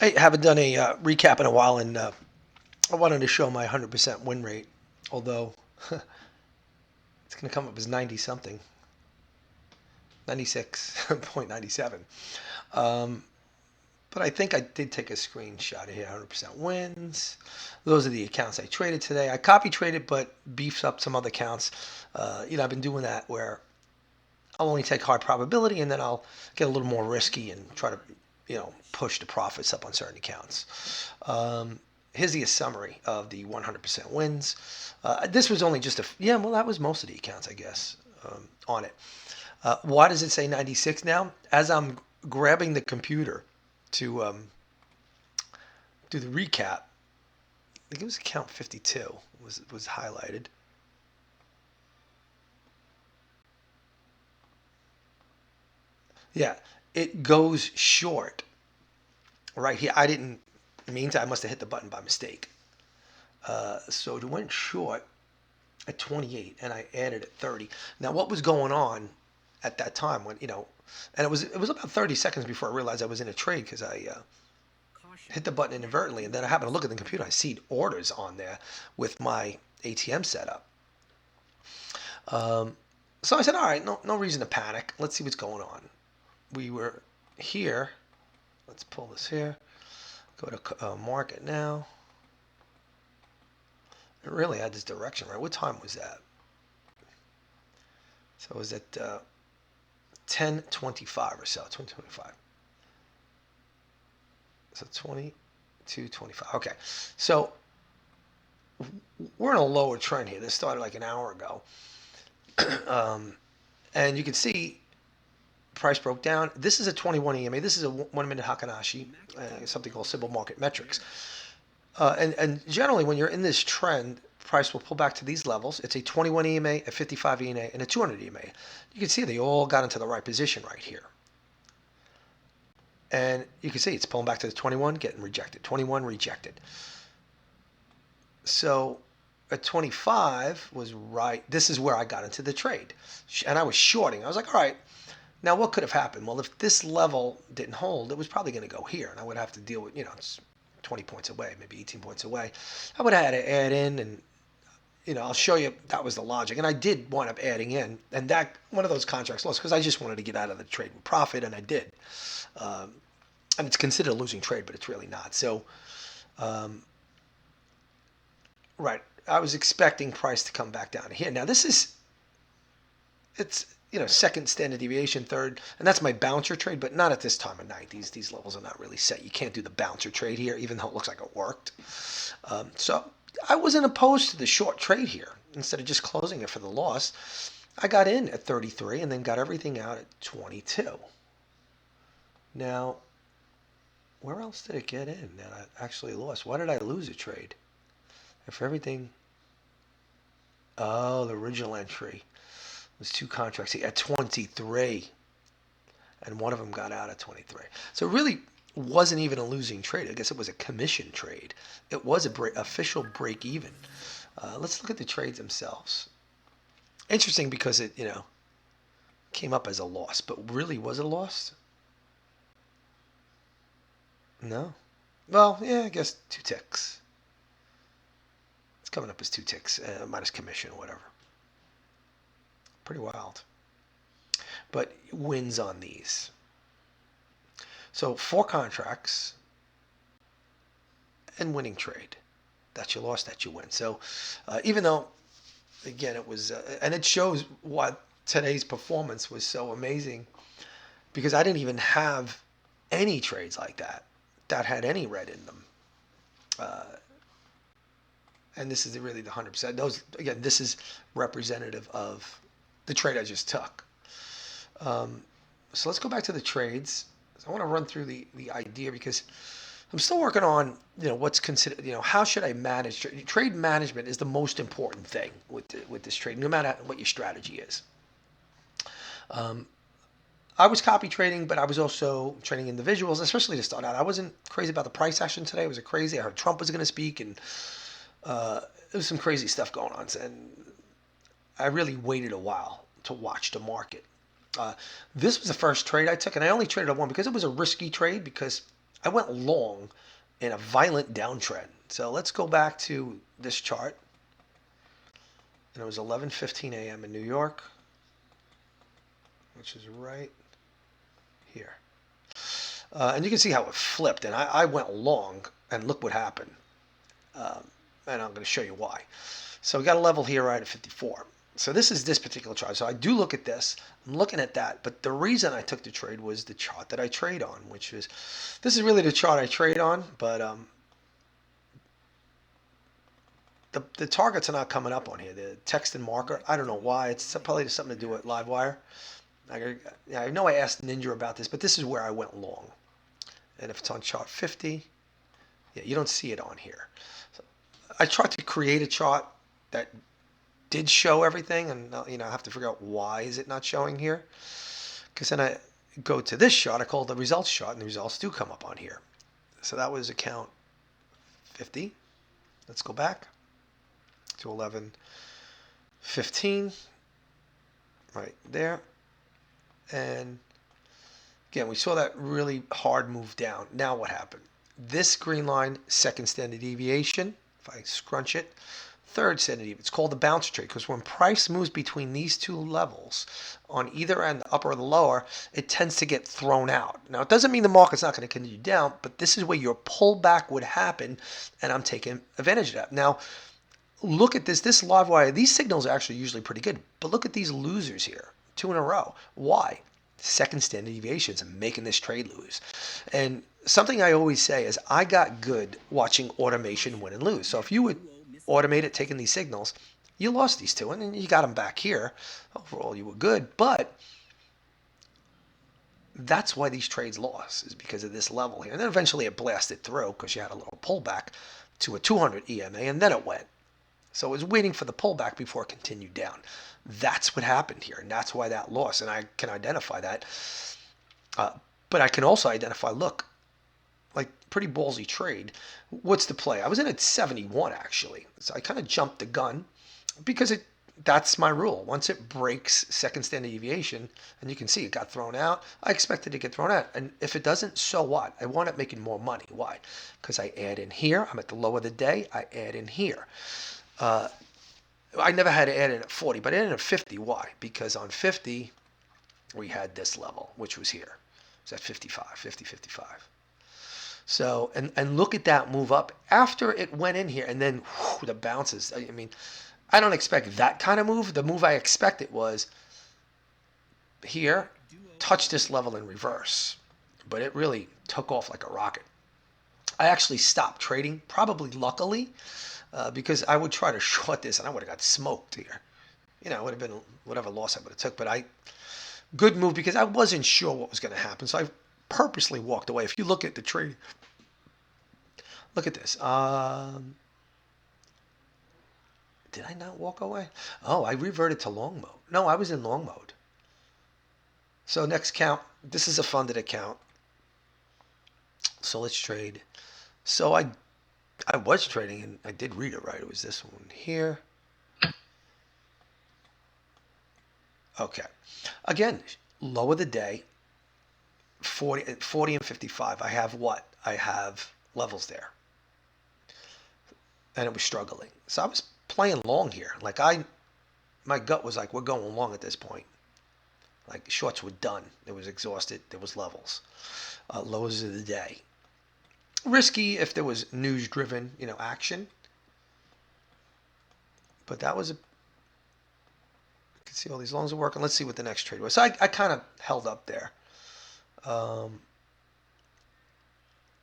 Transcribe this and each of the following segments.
I haven't done a recap in a while, and I wanted to show my 100% win rate, although it's going to come up as 90 something, 96.97. Um, but I think I did take a screenshot of here. 100% wins. Those are the accounts I traded today. I copy traded, but beefed up some other accounts. I've been doing that where I'll only take high probability, and then I'll get a little more risky and try to, push the profits up on certain accounts. Here's the summary of the 100% wins. This was only just well, that was most of the accounts, I guess, on it. Why does it say 96 now? As I'm grabbing the computer to do the recap, I think it was account 52 was highlighted. Yeah, it goes short right here. I didn't mean to. I must have hit the button by mistake. So it went short at 28, and I added at 30. Now, what was going on at that time when and it was about 30 seconds before I realized I was in a trade because I hit the button inadvertently, and then I happened to look at the computer. I see orders on there with my ATM setup. So I said, all right, no reason to panic. Let's see what's going on. We were here. Let's pull this here. Go to market now. It really had this direction, right? What time was that? So it was at 10:25 or so, 20:25. So 22:25. Okay, so we're in a lower trend here. This started like an hour ago, and you can see price broke down. This is a 21 EMA. This is a 1 minute Hakanashi, something called simple market metrics. And generally, when you're in this trend, price will pull back to these levels. It's a 21 EMA, a 55 EMA, and a 200 EMA. You can see they all got into the right position right here. And you can see it's pulling back to the 21, getting rejected. 21 rejected. So at 25 was right. This is where I got into the trade. And I was shorting. I was like, all right, now what could have happened? Well, if this level didn't hold, it was probably going to go here. And I would have to deal with, it's 20 points away, maybe 18 points away. I would have had to add in, and I'll show you that was the logic. And I did wind up adding in, and that one of those contracts lost because I just wanted to get out of the trade with profit, and I did. And it's considered a losing trade, but it's really not. So, right, I was expecting price to come back down to here. Now it's second standard deviation, third, and that's my bouncer trade, but not at this time of night. These levels are not really set. You can't do the bouncer trade here, even though it looks like it worked. So I wasn't opposed to the short trade here. Instead of just closing it for the loss, I got in at 33 and then got everything out at 22. Now, where else did it get in that I actually lost? Why did I lose a trade? If everything... Oh, the original entry was two contracts at 23, and one of them got out at 23. So it really wasn't even a losing trade. I guess it was a commission trade. It was a official break even. Let's look at the trades themselves. Interesting because it came up as a loss, but really was it a loss? No. Well, yeah, I guess 2 ticks. It's coming up as 2 ticks minus commission or whatever. Pretty wild. But wins on these. So 4 contracts and winning trade. That's your loss, that's your win. So even though, again, it was, and it shows why today's performance was so amazing, because I didn't even have any trades like that had any red in them. And this is really the 100%. Those, again, this is representative of the trade I just took. So let's go back to the trades. So I want to run through the idea because I'm still working on what's considered, how should I manage trade management is the most important thing with this trade, no matter what your strategy is. I was copy trading, but I was also trading individuals, especially to start out. I wasn't crazy about the price action today. It was crazy. I heard Trump was going to speak, and there was some crazy stuff going on. And I really waited a while to watch the market. This was the first trade I took, and I only traded on one because it was a risky trade because I went long in a violent downtrend. So let's go back to this chart. And it was 11:15 a.m. in New York, which is right here. And you can see how it flipped. And I went long, and look what happened. And I'm going to show you why. So we got a level here right at 54. So this is this particular chart. So I do look at this. I'm looking at that. But the reason I took the trade was the chart that I trade on, which is, this is really the chart I trade on. But the targets are not coming up on here. The text and marker, I don't know why. It's probably something to do with Livewire. I know I asked Ninja about this, but this is where I went long. And if it's on chart 50, yeah, you don't see it on here. So I tried to create a chart that did show everything, and I have to figure out why is it not showing here. Because then I go to this chart, I call it the results chart, and the results do come up on here. So that was account 50. Let's go back to 11:15, right there. And again, we saw that really hard move down. Now what happened? This green line, second standard deviation. If I scrunch it, third standard deviation. It's called the bounce trade, because when price moves between these two levels on either end, the upper or the lower, it tends to get thrown out. Now, it doesn't mean the market's not going to continue down, but this is where your pullback would happen, and I'm taking advantage of that. Now, look at this Livewire. These signals are actually usually pretty good, but look at these losers here, 2 in a row. Why? Second standard deviations and making this trade lose. And something I always say is I got good watching automation win and lose. So if you would automate it taking these signals, you lost these two and then you got them back here. Overall, you were good, but that's why these trades lost, is because of this level here. And then eventually it blasted through because you had a little pullback to a 200 EMA, and then it went. So it was waiting for the pullback before it continued down. That's what happened here, and that's why that loss. And I can identify that. But I can also identify, look, like pretty ballsy trade. What's the play? I was in at 71, actually. So I kind of jumped the gun because that's my rule. Once it breaks second standard deviation, and you can see it got thrown out, I expected it to get thrown out. And if it doesn't, so what? I want it making more money. Why? Because I add in here. I'm at the low of the day. I add in here. I never had to add in at 40, but I added in at 50. Why? Because on 50, we had this level, which was here. It was at 55, 50, 55. So, and look at that move up after it went in here, and then whew, the bounces. I mean, I don't expect that kind of move. The move I expected was here, touch this level in reverse. But it really took off like a rocket. I actually stopped trading, probably luckily, because I would try to short this and I would have got smoked here. It would have been whatever loss I would have took. But good move because I wasn't sure what was going to happen. So I purposely walked away. If you look at the trade, look at this. Did I not walk away? Oh, I reverted to long mode. No, I was in long mode. So next count, this is a funded account. So let's trade. So I was trading, and I did read it right. It was this one here. Okay. Again, low of the day, 40 and 55. I have what? I have levels there. And it was struggling. So I was playing long here. Like my gut was like, we're going long at this point. Like shorts were done. It was exhausted. There was levels. Lows of the day. Risky if there was news-driven, action. But that was you can see all these longs are working. Let's see what the next trade was. So I kind of held up there.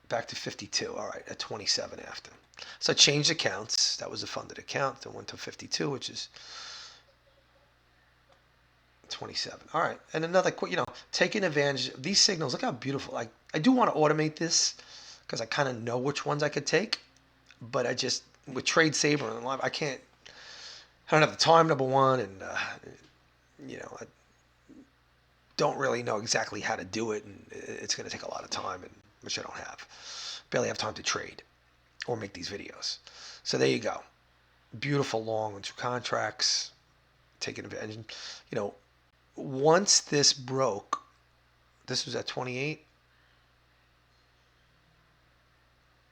Back to 52. All right, at 27 after. So I changed accounts. That was a funded account. Then went to 52, which is 27. All right, and another quick, taking advantage of these signals. Look how beautiful. I do want to automate this because I kind of know which ones I could take, but I just with Trade Saver and Live, I don't have the time, number one, and I don't really know exactly how to do it, and it's going to take a lot of time, and which I don't have. Barely have time to trade or make these videos. So there you go. Beautiful long on 2 contracts, taking advantage. Once this broke, this was at 28.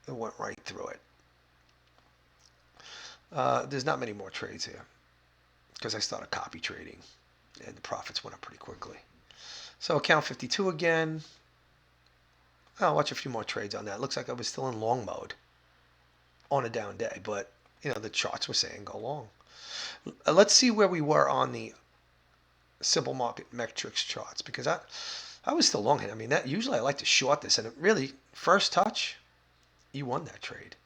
It went right through it. There's not many more trades here because I started copy trading and the profits went up pretty quickly. So account 52 again. I'll watch a few more trades on that. Looks like I was still in long mode on a down day, but you know the charts were saying go long. Let's see where we were on the simple market metrics charts because I was still long here. I mean, that usually I like to short this, and it really first touch, you won that trade.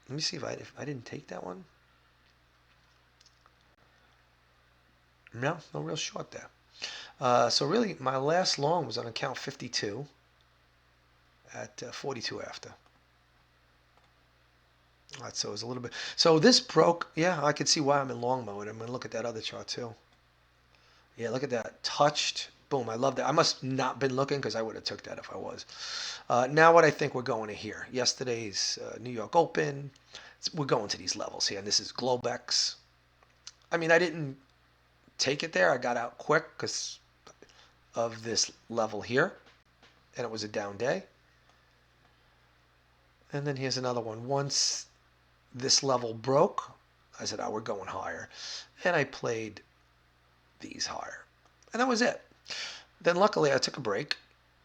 Let me see if I didn't take that one. No real short there. So really, my last long was on account 52 at 42 after. All right, so it was a little bit. So this broke. Yeah, I could see why I'm in long mode. I'm going to look at that other chart too. Yeah, look at that. Touched. Boom. I love that. I must not been looking because I would have took that if I was. Now what I think we're going to here. Yesterday's New York Open. We're going to these levels here. And this is Globex. I mean, I didn't take it there. I got out quick because of this level here. And it was a down day. And then here's another one. Once this level broke, I said, oh, we're going higher. And I played these higher. And that was it. Then luckily I took a break.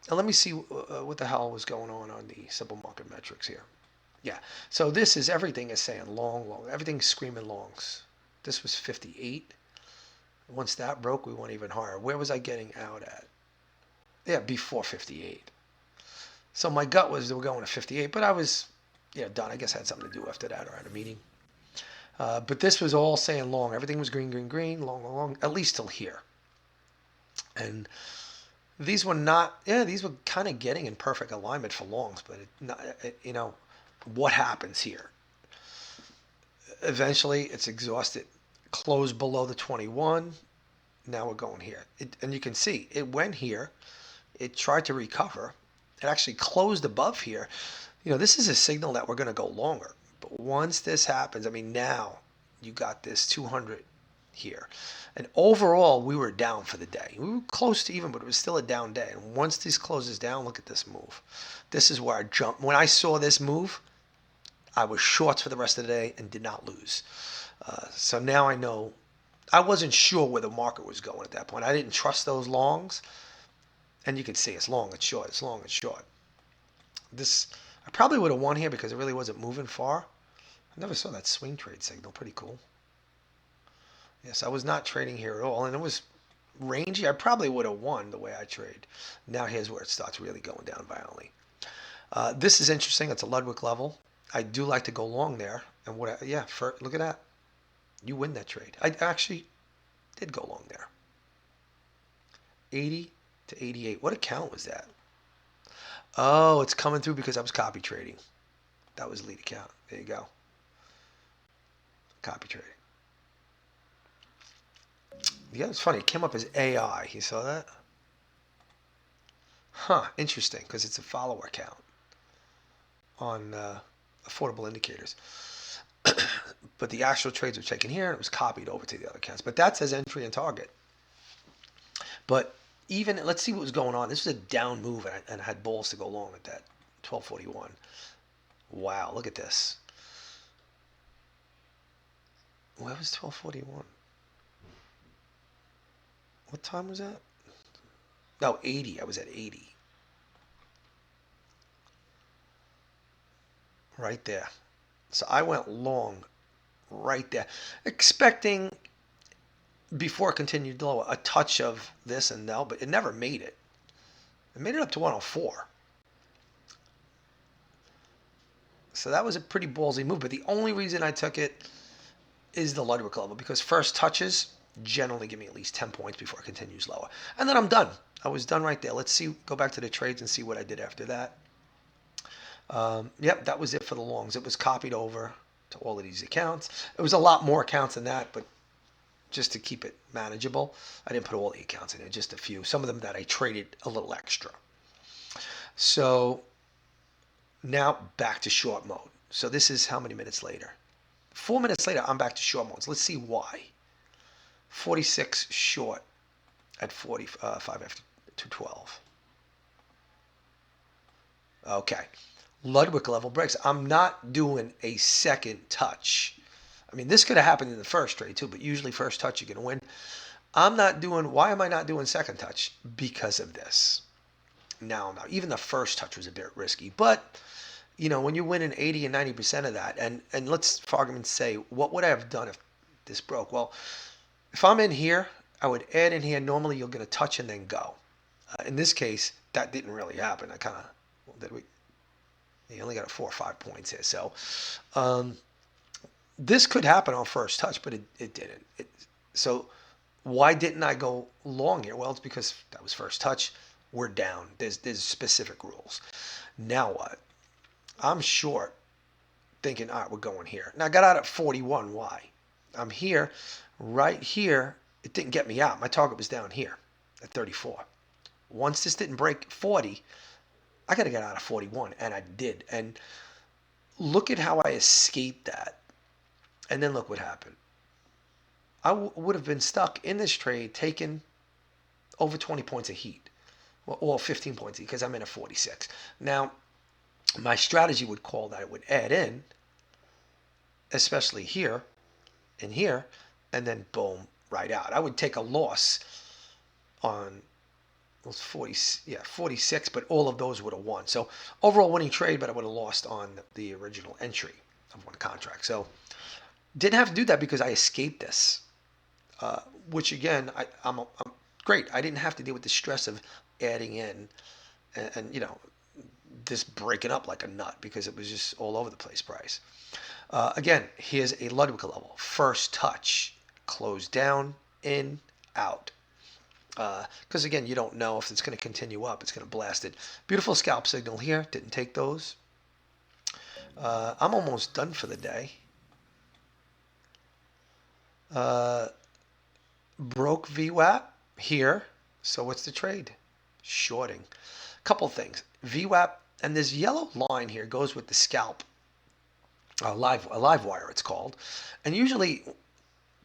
And let me see what the hell was going on the simple market metrics here. Yeah. So this is everything is saying long. Everything's screaming longs. This was 58. Once that broke, we went even higher. Where was I getting out at? Yeah, before 58. So my gut was they were going to 58, but I was, done. I guess I had something to do after that or at a meeting. But this was all saying long. Everything was green, long, at least till here. And these were not, these were kind of getting in perfect alignment for longs, but what happens here? Eventually, it's exhausted. Closed below the 21. Now we're going here. And you can see it went here. It tried to recover. It actually closed above here. This is a signal that we're going to go longer. But once this happens, I mean, now you got this 200 here. And overall, we were down for the day. We were close to even, but it was still a down day. And once this closes down, look at this move. This is where I jumped. When I saw this move, I was shorts for the rest of the day and did not lose. So now I know. I wasn't sure where the market was going at that point. I didn't trust those longs. And you can see it's long, it's short, it's long, it's short. This, I probably would have won here because it really wasn't moving far. I never saw that swing trade signal. Pretty cool. Yes, I was not trading here at all. And it was rangy. I probably would have won the way I trade. Now here's where it starts really going down violently. This is interesting. It's a Ludwig level. I do like to go long there. And look at that. You win that trade. I actually did go long there. 80 to 88. What account was that? Oh, it's coming through because I was copy trading. That was lead account. There you go. Copy trading. Yeah, it's funny. It came up as AI. You saw that? Huh. Interesting, because it's a follower account on affordable indicators. But the actual trades were taken here, and it was copied over to the other accounts. But that says entry and target. But even, let's see what was going on. This was a down move, and I had balls to go long at that 1241. Wow, look at this. Where was 1241? What time was that? No, 80. I was at 80. Right there. So I went long right there, expecting before it continued lower a touch of this and no, but it never made it. It made it up to 104. So that was a pretty ballsy move. But the only reason I took it is the Ludwig level, because first touches generally give me at least 10 points before it continues lower. And then I'm done. I was done right there. Let's see, go back to the trades and see what I did after that. Yep, that was it for the longs. It was copied over to all of these accounts. It was a lot more accounts than that, but just to keep it manageable, I didn't put all the accounts in there, just a few. Some of them that I traded a little extra. So now back to short mode. So this is how many minutes later? 4 minutes later, I'm back to short modes. Let's see why. 46 short at 45 after to 12. Okay. Ludwig level breaks. I'm not doing a second touch. I mean, this could have happened in the first trade too, but usually first touch you're going to win. I'm not doing, why am I not doing second touch? Because of this. Now, even the first touch was a bit risky, but when you're winning 80 and 90% of that, and let's for argument's say, what would I have done if this broke? Well, if I'm in here, I would add in here. Normally you'll get a touch and then go. In this case, that didn't really happen. I kind of, well, did we? You only got a 4 or 5 points here. So this could happen on first touch, but it didn't. So why didn't I go long here? Well, it's because that was first touch. We're down. There's specific rules. Now what? I'm short, thinking, all right, we're going here. Now I got out at 41. Why? I'm here, right here. It didn't get me out. My target was down here at 34. Once this didn't break 40, I got to get out of 41, and I did. And look at how I escaped that. And then look what happened. I would have been stuck in this trade taking over 20 points of heat. Well, 15 points of heat because I'm in a 46. Now, my strategy would call that I would add in, especially here and here, and then boom, right out. I would take a loss on those 46, but all of those would have won. So overall winning trade, but I would have lost on the original entry of one contract. So didn't have to do that because I escaped this, which again, I'm great. I didn't have to deal with the stress of adding in and this breaking up like a nut because it was just all over the place price. Again, here's a Ludwig level. First touch, close down, in, out. Because again, you don't know if it's going to continue up. It's going to blast it. Beautiful scalp signal here. Didn't take those. I'm almost done for the day. Broke VWAP here. So what's the trade? Shorting. Couple things. VWAP and this yellow line here goes with the scalp. Livewire it's called. And usually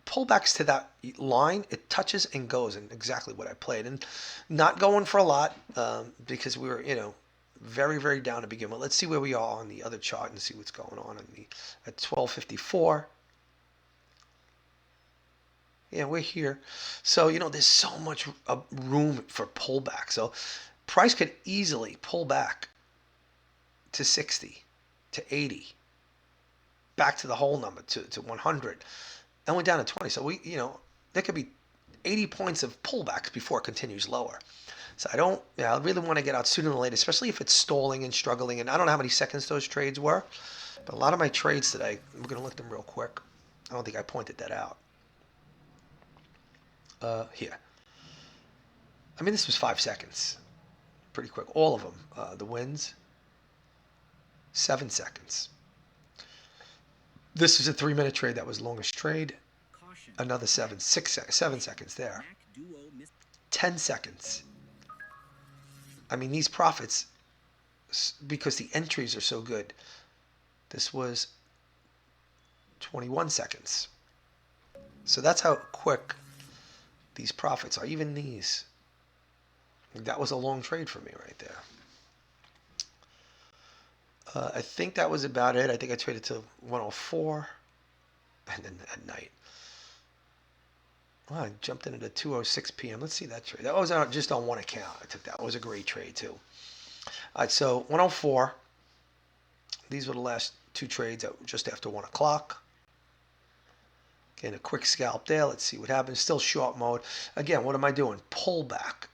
pullbacks to that line, it touches and goes, and exactly what I played. And not going for a lot because we were, very, very down to begin with. Let's see where we are on the other chart and see what's going on at 1254. Yeah, we're here. So, there's so much room for pullback. So price could easily pull back to 60, to 80, back to the whole number, to 100. And went down to 20. So there could be 80 points of pullbacks before it continues lower. So I really want to get out sooner than later, especially if it's stalling and struggling. And I don't know how many seconds those trades were, but a lot of my trades today, we're going to look at them real quick. I don't think I pointed that out. Here. I mean, this was 5 seconds. Pretty quick. All of them. The wins, 7 seconds. This is a 3-minute trade. That was longest trade. Another 7 seconds there. 10 seconds. I mean, these profits, because the entries are so good, this was 21 seconds. So that's how quick these profits are. Even these. That was a long trade for me right there. I think that was about it. I think I traded to 104 and then at night. Well, I jumped in at 2:06 p.m. Let's see that trade. That was just on one account. I took that. It was a great trade too. All right, so 104. These were the last 2 trades at just after 1 o'clock. Again, a quick scalp there. Let's see what happens. Still short mode. Again, what am I doing? Pull back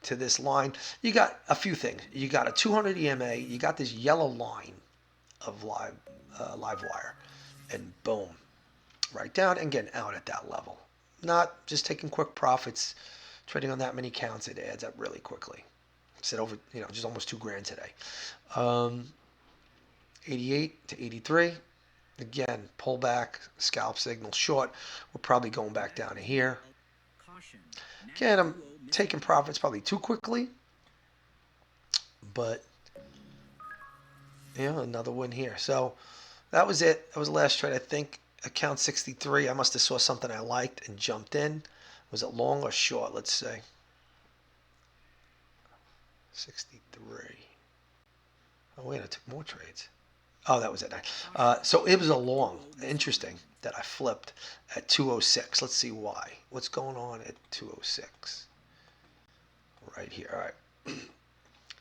to this line. You got a few things. You got a 200 EMA. You got this yellow line of Livewire, and boom, right down and getting out at that level. Not just taking quick profits, trading on that many counts. It adds up really quickly. Said over, just almost $2,000 today. 88 to 83. Again, pullback, scalp signal short. We're probably going back down to here. Again, I'm taking profits probably too quickly, but another win here. So that was it. That was the last trade. I think account 63. I must have saw something I liked and jumped in. Was it long or short? Let's say 63. Oh wait, I took more trades. Oh, that was at night. So it was a long. Interesting that I flipped at 206. Let's see why. What's going on at 206? Right here. All right.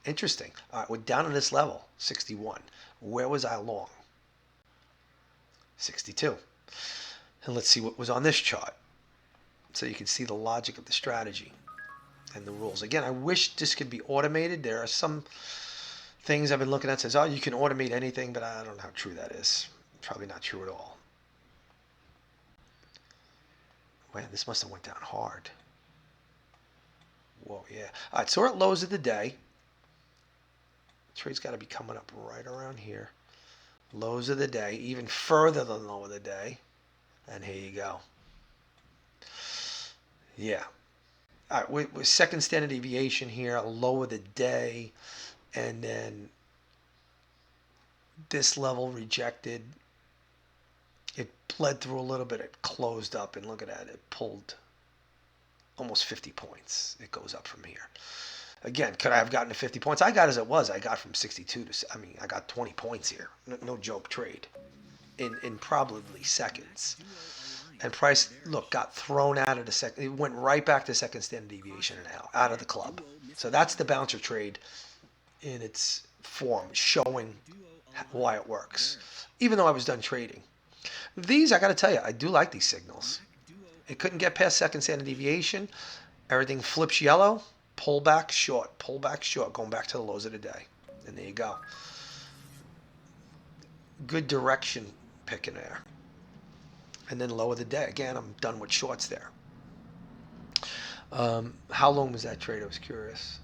Interesting. All right, we're down to this level, 61. Where was I long? 62. And let's see what was on this chart. So you can see the logic of the strategy and the rules. Again, I wish this could be automated. There are some things I've been looking at that says, oh, you can automate anything, but I don't know how true that is. Probably not true at all. Man, this must have went down hard. Whoa, yeah. All right, so we're at lows of the day. Trade's got to be coming up right around here. Lows of the day, even further than low of the day. And here you go. Yeah. All right, with second standard deviation here, low of the day, and then this level rejected. It bled through a little bit. It closed up, and look at that. It pulled almost 50 points. It goes up from here. Again, could I have gotten to 50 points? I got as it was. I got from 62 to, I mean, I got 20 points here. No joke trade in probably seconds. And price, look, got thrown out of the second. It went right back to second standard deviation and out of the club. So that's the bouncer trade in its form, showing why it works. Even though I was done trading. These, I got to tell you, I do like these signals. It couldn't get past second standard deviation. Everything flips yellow. Pull back short. Pull back short. Going back to the lows of the day. And there you go. Good direction picking there. And then low of the day. Again, I'm done with shorts there. How long was that trade? I was curious.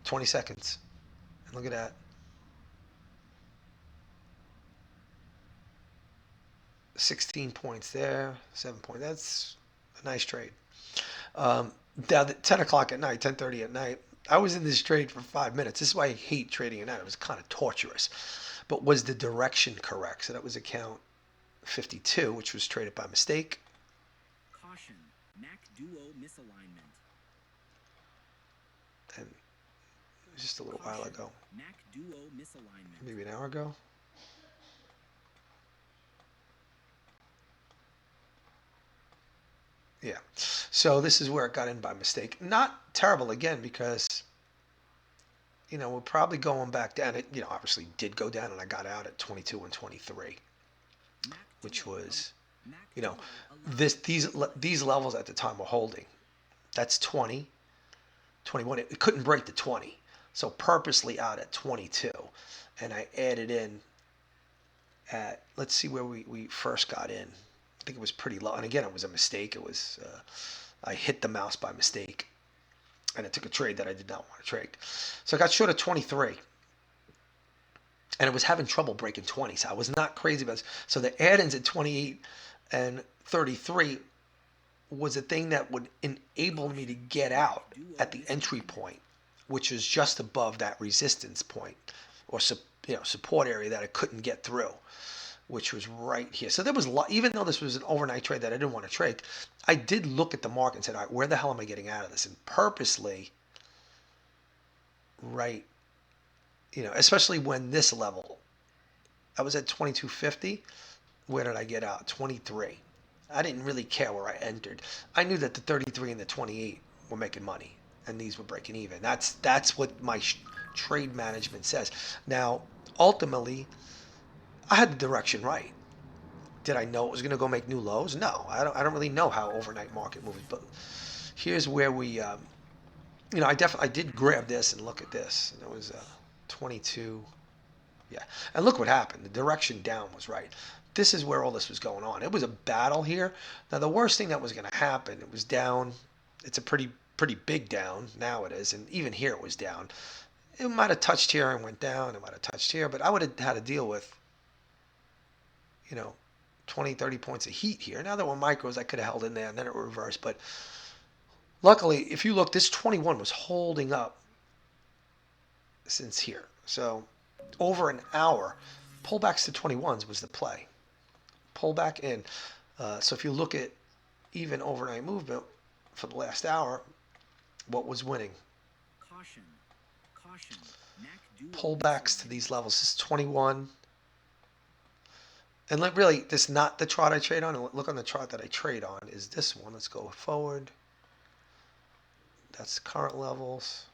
20 seconds. And look at that. 16 points there. 7 points. That's a nice trade. Now at 10 o'clock at night, 10:30 at night, I was in this trade for 5 minutes. This is why I hate trading at night. It was kind of torturous. But was the direction correct? So that was account 52, which was traded by mistake. Caution, MAC duo misalignment. And it was just a little while ago. MAC duo misalignment. Maybe an hour ago. Yeah. So this is where it got in by mistake. Not terrible again because, you know, we're probably going back down. It, you know, obviously did go down and I got out at 22 and 23, which was, you know, these levels at the time were holding. That's 20, 21. It couldn't break the 20. So purposely out at 22. And I added in at, let's see where we first got in. I think it was pretty low. And again, it was a mistake. It was, I hit the mouse by mistake. And it took a trade that I did not want to trade. So I got short of 23. And it was having trouble breaking 20. So I was not crazy about this. So the add-ins at 28 and 33 was a thing that would enable me to get out at the entry point, which is just above that resistance point or support area that I couldn't get through, which was right here. So there was, even though this was an overnight trade that I didn't want to trade, I did look at the market and said, all right, where the hell am I getting out of this? And purposely, right, you know, especially when this level, I was at 2250. Where did I get out? 23. I didn't really care where I entered. I knew that the 33 and the 28 were making money, and these were breaking even. That's what my trade management says. Now, ultimately, I had the direction right. Did I know it was going to go make new lows? No, I don't really know how overnight market moves. But here's where we, you know, I did grab this and look at this. And it was 22. Yeah, and look what happened. The direction down was right. This is where all this was going on. It was a battle here. Now the worst thing that was going to happen, it was down. It's a pretty big down. Now it is, and even here it was down. It might have touched here and went down. It might have touched here, but I would have had to deal with, you know, 20, 30 points of heat here. Now there were micros I could have held in there, and then it reversed. But luckily, if you look, this 21 was holding up since here. So over an hour, pullbacks to 21s was the play. Pull back in. So if you look at even overnight movement for the last hour, what was winning? Caution. Mac Duo Pullbacks to misalignment. these levels. This is 21. And like really, this is not the chart I trade on. Look on the chart that I trade on is this one. Let's go forward. That's current levels.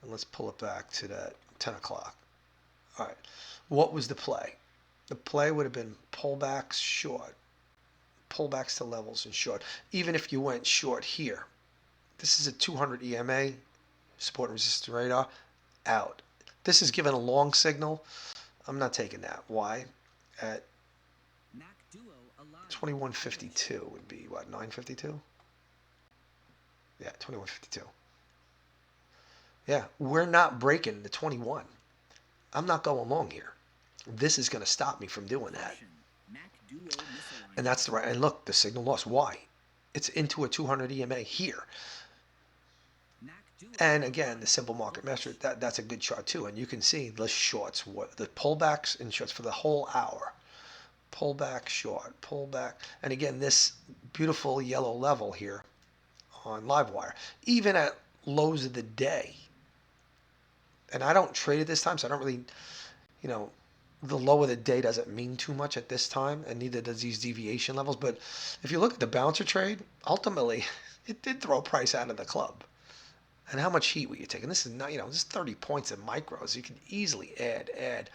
And let's pull it back to that 10 o'clock. All right. What was the play? The play would have been pullbacks short. Pullbacks to levels and short. Even if you went short here. This is a 200 EMA. Support and resistance radar. Out. This is given a long signal. I'm not taking that. Why? At Mac Duo aligned. 2152 would be what, 952? Yeah, 2152. Yeah, we're not breaking the 21. I'm not going long here. This is going to stop me from doing that. Caution. Mac Duo misalignment. And that's the right. And look, the signal loss. Why? It's into a 200 EMA here. Mac Duo And again, aligned. the simple market measure, that's a good chart too. And you can see the shorts, the pullbacks and shorts for the whole hour. Pullback, short, pullback. And again, this beautiful yellow level here on Livewire, even at lows of the day. And I don't trade it this time, so I don't really, you know, the low of the day doesn't mean too much at this time, and neither does these deviation levels. But if you look at the bouncer trade, ultimately, it did throw price out of the club. And how much heat were you taking? This is not, this is 30 points in micros. You can easily add,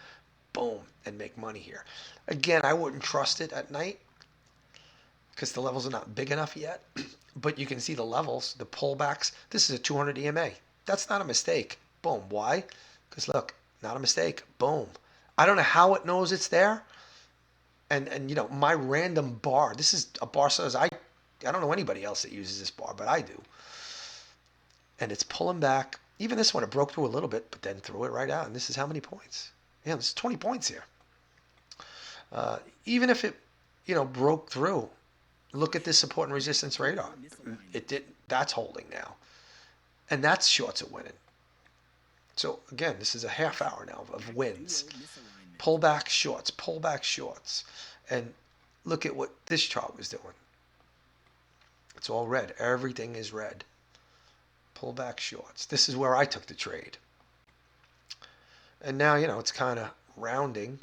boom, and make money here. Again, I wouldn't trust it at night because the levels are not big enough yet. But you can see the levels, the pullbacks. This is a 200 EMA. That's not a mistake. Boom. Why? Because look, not a mistake. Boom. I don't know how it knows it's there. And my random bar. This is a bar size. I don't know anybody else that uses this bar, but I do. And it's pulling back. Even this one, it broke through a little bit, but then threw it right out. And this is how many points? Yeah, there's 20 points here. Even if it, broke through, look at this support and resistance radar. It did. That's holding now, and that's shorts are winning. So again, this is a half hour now of wins. Pullback shorts, and look at what this chart was doing. It's all red. Everything is red. Pullback shorts. This is where I took the trade. And now, it's kind of rounding.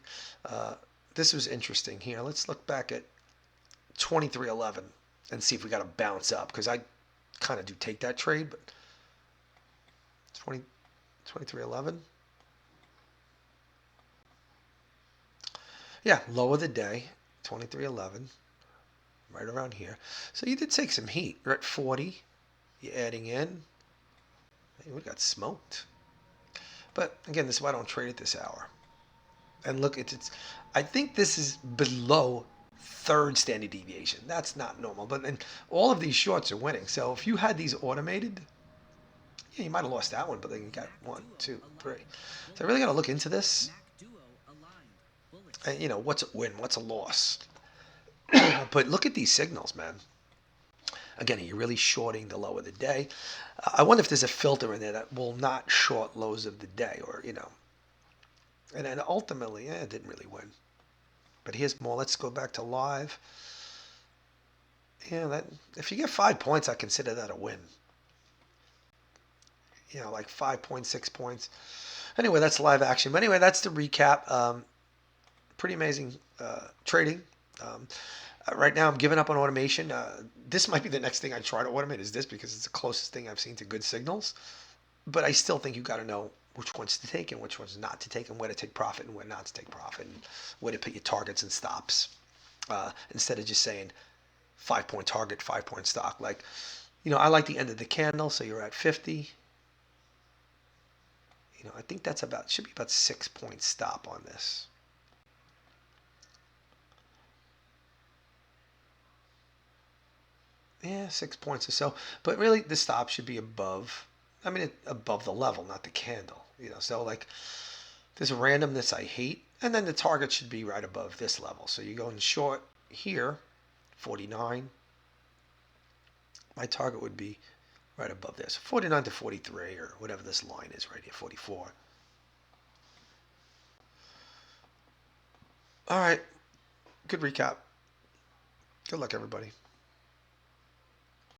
This was interesting here. Let's look back at 2311 and see if we got to bounce up, because I kind of do take that trade, but 2311. Yeah, low of the day, 2311, right around here. So you did take some heat. You're at 40. You're adding in. Hey, we got smoked. But again, this is why I don't trade at this hour. And look, it's I think this is below third standard deviation. That's not normal. But then all of these shorts are winning. So if you had these automated, yeah, you might have lost that one, but then you got 1, 2, 3. So I really got to look into this. And what's a win? What's a loss? But look at these signals, man. Again, are you really shorting the low of the day? I wonder if there's a filter in there that will not short lows of the day, or And then ultimately, it didn't really win. But here's more. Let's go back to live. Yeah, that if you get 5 points, I consider that a win. Like 5.6 points. Anyway, that's live action. But anyway, that's the recap. Pretty amazing trading. Right now, I'm giving up on automation. This might be the next thing I try to automate is this, because it's the closest thing I've seen to good signals. But I still think you got to know which ones to take and which ones not to take, and where to take profit and where not to take profit, and where to put your targets and stops. Instead of just saying 5-point target, 5-point stop. Like, I like the end of the candle, so you're at 50. I think that's should be about 6-point stop on this. Yeah, 6 points or so. But really, the stop should be above. Above the level, not the candle. So like, there's a randomness I hate, and then the target should be right above this level. So you're going short here, 49. My target would be right above this, 49 to 43, or whatever this line is right here, 44. All right, good recap. Good luck, everybody.